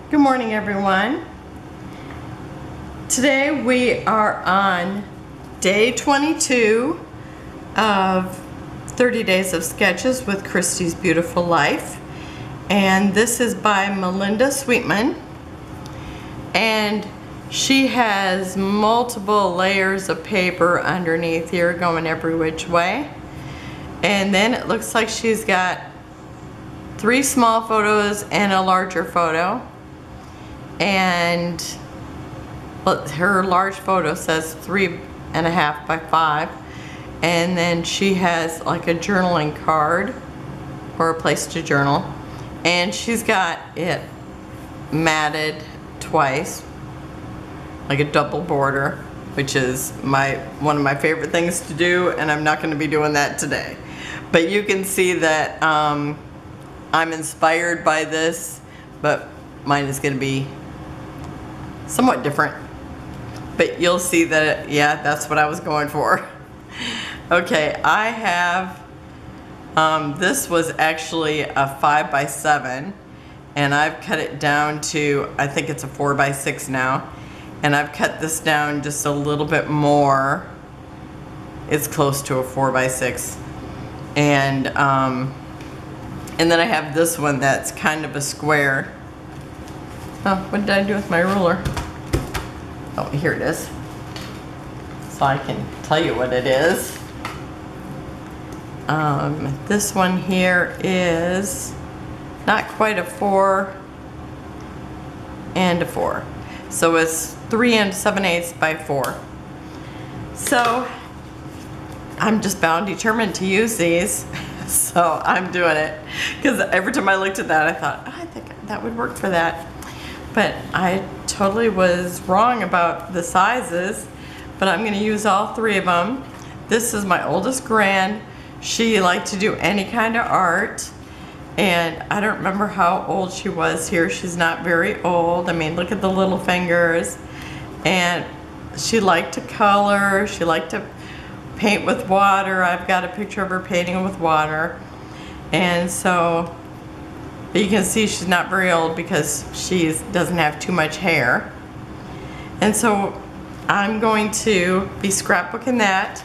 Good morning, everyone. Today we are on day 22 of 30 Days of Sketches with Christy's Beautiful Life. And this is by Melinda Sweetman. And she has multiple layers of paper underneath here going every which way. And then it looks like she's got 3 small photos and a larger photo. And her large photo says 3.5 by 5. And then she has like a journaling card or a place to journal. And she's got it matted twice, like a double border, which is one of my favorite things to do, and I'm not going to be doing that today. But you can see that I'm inspired by this, but mine is going to be somewhat different. But you'll see that, yeah, that's what I was going for. Okay, I have, this was actually a 5 by 7, and I've cut it down to, I think it's a 4 by 6 now. And I've cut this down just a little bit more. It's close to a 4 by 6. And then I have this one that's kind of a square. Oh, what did I do with my ruler? Oh, here it is. So I can tell you what it is. This one here is not quite a 4 and a 4. So it's 3 7/8 by 4. So I'm just bound determined to use these. So I'm doing it. Because every time I looked at that, I thought, oh, I think that would work for that. But I totally was wrong about the sizes. But I'm going to use all 3 of them. This is my oldest grand. She liked to do any kind of art. And I don't remember how old she was here. She's not very old. I mean, look at the little fingers. And she liked to color. She liked to paint with water. I've got a picture of her painting with water. And so you can see she's not very old because she doesn't have too much hair. And so I'm going to be scrapbooking that.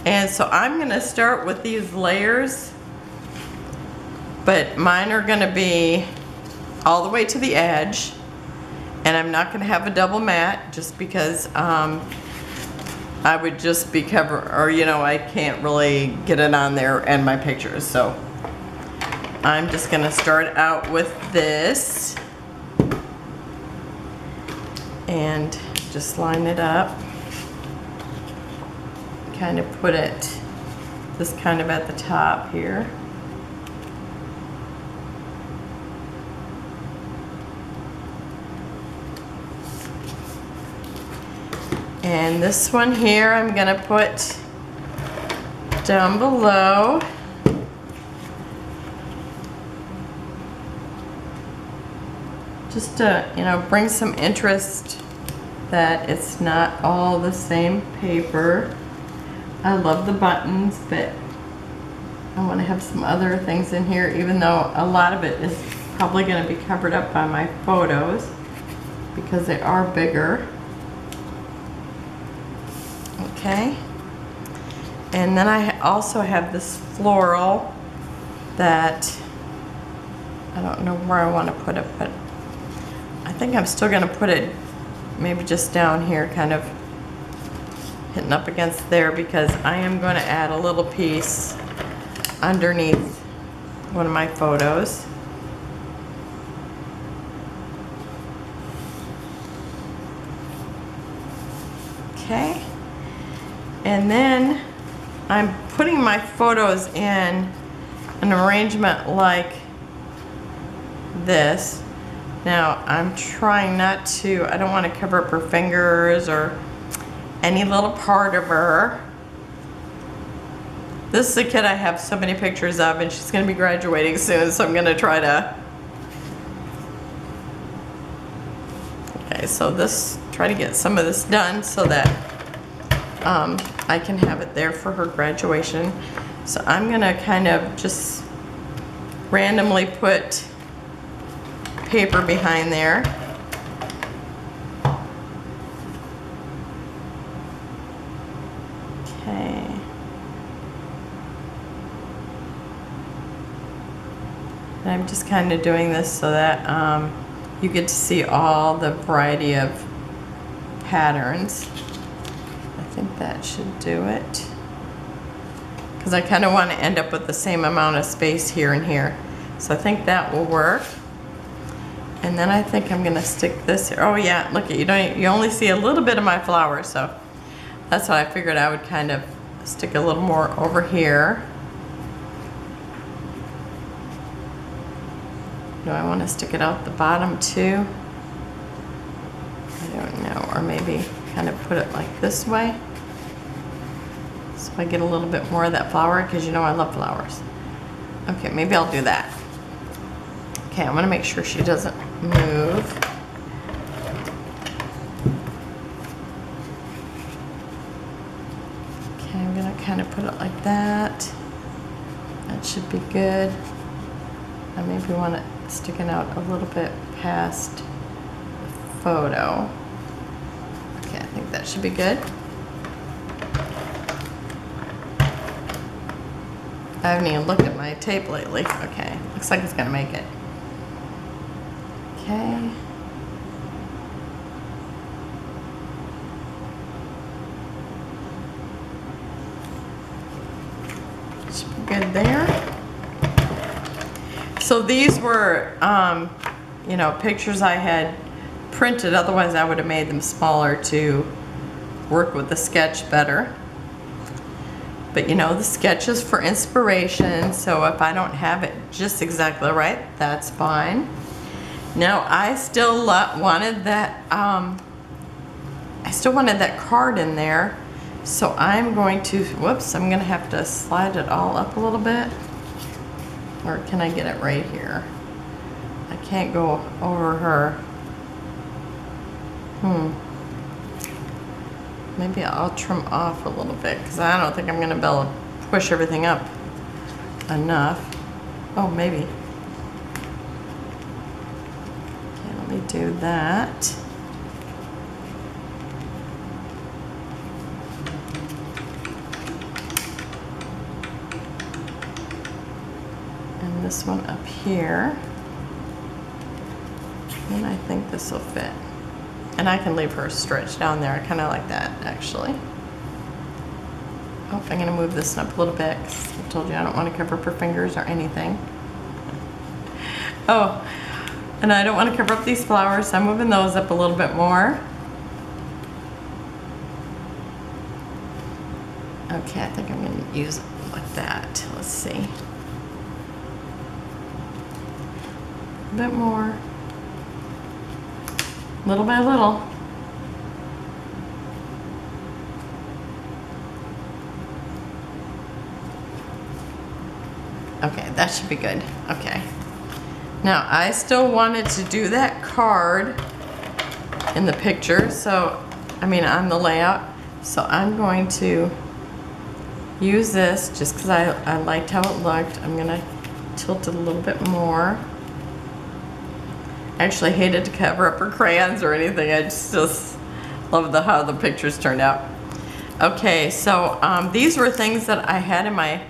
And so I'm going to start with these layers. But mine are going to be all the way to the edge, and I'm not going to have a double mat just because I would just be or I can't really get it on there and my pictures. So I'm just going to start out with this and just line it up, kind of put it just kind of at the top here. And this one here I'm going to put down below. Just to, bring some interest that it's not all the same paper. I love the buttons, but I want to have some other things in here, even though a lot of it is probably going to be covered up by my photos because they are bigger. Okay, and then I also have this floral that I don't know where I want to put it, but I think I'm still going to put it maybe just down here, kind of hitting up against there, because I am going to add a little piece underneath one of my photos. Okay. And then I'm putting my photos in an arrangement like this. Now I'm trying not to, I don't want to cover up her fingers or any little part of her. This is a kid I have so many pictures of, and she's going to be graduating soon, so I'm going to try to. Okay, so try to get some of this done so that I can have it there for her graduation. So I'm gonna kind of just randomly put paper behind there. Okay. And I'm just kind of doing this so that you get to see all the variety of patterns. I think that should do it. Because I kind of want to end up with the same amount of space here and here. So I think that will work. And then I think I'm going to stick this here. Oh yeah, look at you only see a little bit of my flower, so that's what I figured I would kind of stick a little more over here. Do I want to stick it out the bottom too? I don't know, or maybe kind of put it like this way. So I get a little bit more of that flower, because you know I love flowers. Okay, maybe I'll do that. Okay, I'm gonna make sure she doesn't move. Okay, I'm gonna kind of put it like that. That should be good. I maybe want it sticking out a little bit past the photo. Okay, I think that should be good. I haven't even looked at my tape lately. Okay, looks like it's gonna make it. Okay. Should be good there. So these were, you know, pictures I had printed. Otherwise, I would have made them smaller to work with the sketch better. But you know, the sketch is for inspiration, so if I don't have it just exactly right, that's fine. Now, I still wanted that, card in there, so I'm going to, whoops, I'm gonna have to slide it all up a little bit. Or can I get it right here? I can't go over her. Maybe I'll trim off a little bit, because I don't think I'm going to be able to push everything up enough. Oh, maybe. Okay, let me do that. And this one up here. And I think this will fit. And I can leave her stretched down there. I kind of like that, actually. Oh, I'm going to move this up a little bit, because I told you I don't want to cover up her fingers or anything. Oh, and I don't want to cover up these flowers, so I'm moving those up a little bit more. Okay, I think I'm going to use it like that. Let's see. A bit more. Little by little. Okay, that should be good. Okay. Now, I still wanted to do that card in the picture, so, I mean, on the layout. So I'm going to use this just because I liked how it looked. I'm going to tilt it a little bit more. I actually hated to cover up her crayons or anything. I just love how the pictures turned out. Okay, so these were things that I had in my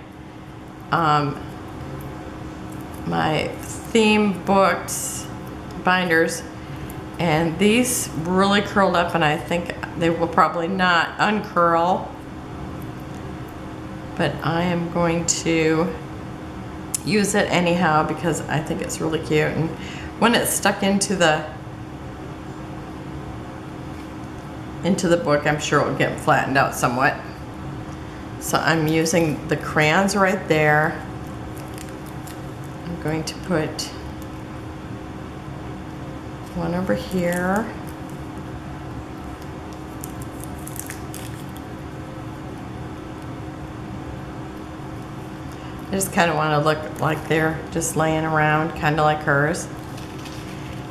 my theme books binders, and these really curled up, and I think they will probably not uncurl, but I am going to use it anyhow because I think it's really cute. And when it's stuck into the book, I'm sure it will get flattened out somewhat. So I'm using the crayons right there. I'm going to put one over here. I just kind of want to look like they're just laying around, kind of like hers.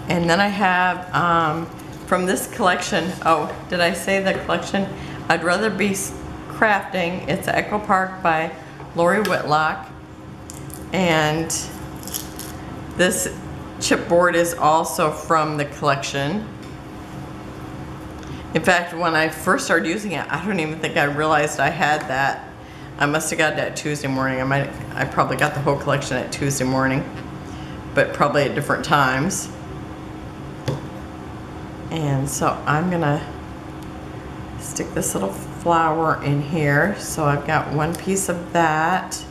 And then I have, from this collection, oh, did I say the collection? I'd Rather Be Crafting. It's Echo Park by Lori Whitlock. And this chipboard is also from the collection. In fact, when I first started using it, I don't even think I realized I had that. I must have got that Tuesday morning. I probably got the whole collection at Tuesday morning, but probably at different times. And so I'm gonna stick this little flower in here. So I've got one piece of that.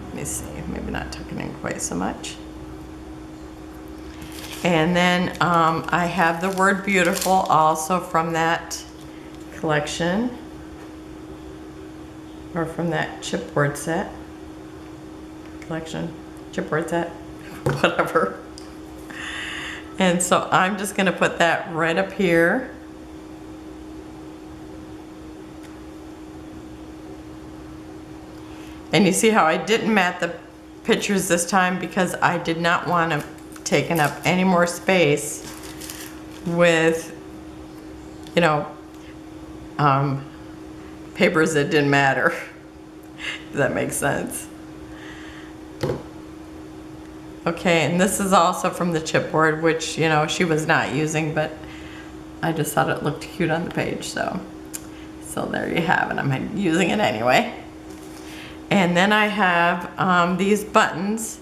Let me see, maybe not tucking in quite so much. And then I have the word beautiful also from that collection, or from that chipboard set, collection, chipboard set, whatever. And so I'm just gonna put that right up here. And you see how I didn't mat the pictures this time because I did not want to taken up any more space with, you know, papers that didn't matter, if that makes sense. Okay, and this is also from the chipboard, which, you know, she was not using, but I just thought it looked cute on the page, so there you have it. I'm using it anyway. And then I have these buttons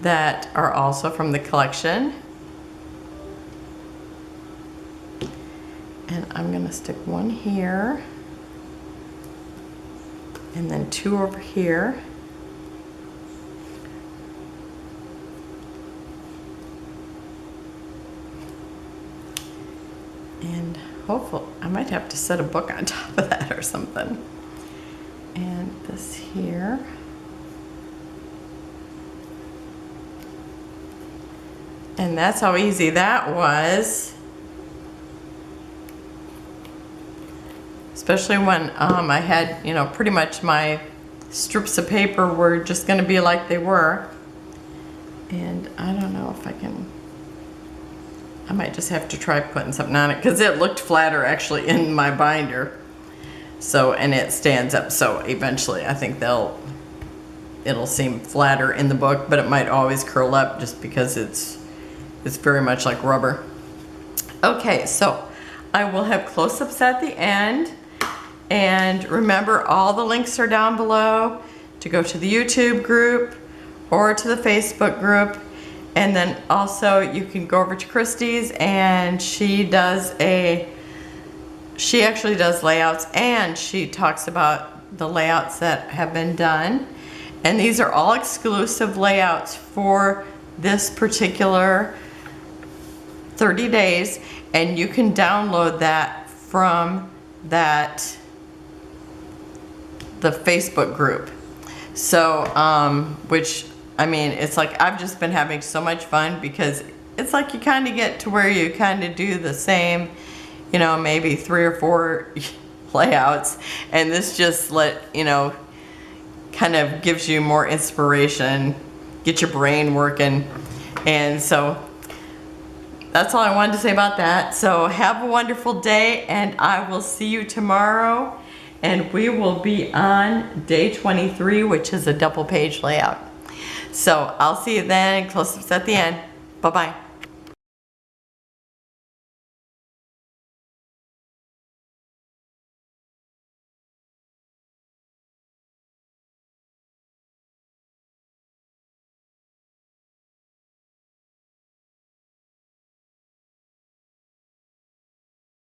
that are also from the collection. And I'm gonna stick one here and then two over here. And hopefully, I might have to set a book on top of that or something. And this here. And that's how easy that was. Especially when I had, you know, pretty much my strips of paper were just gonna be like they were. And I don't know if I can, I might just have to try putting something on it because it looked flatter actually in my binder. So, and it stands up, so eventually I think it'll seem flatter in the book, but it might always curl up just because it's very much like rubber. Okay, so I will have close-ups at the end. And remember, all the links are down below to go to the YouTube group or to the Facebook group. And then also you can go over to Christy's, and she actually does layouts, and she talks about the layouts that have been done. And these are all exclusive layouts for this particular 30 days, and you can download that from the Facebook group. So, which, I mean, it's like I've just been having so much fun because it's like you kind of get to where you kind of do the same, you know, maybe 3 or 4 layouts, and this just kind of gives you more inspiration, get your brain working. And so that's all I wanted to say about that. So have a wonderful day, and I will see you tomorrow, and we will be on day 23, which is a double page layout. So I'll see you then, close-ups at the end. Bye-bye.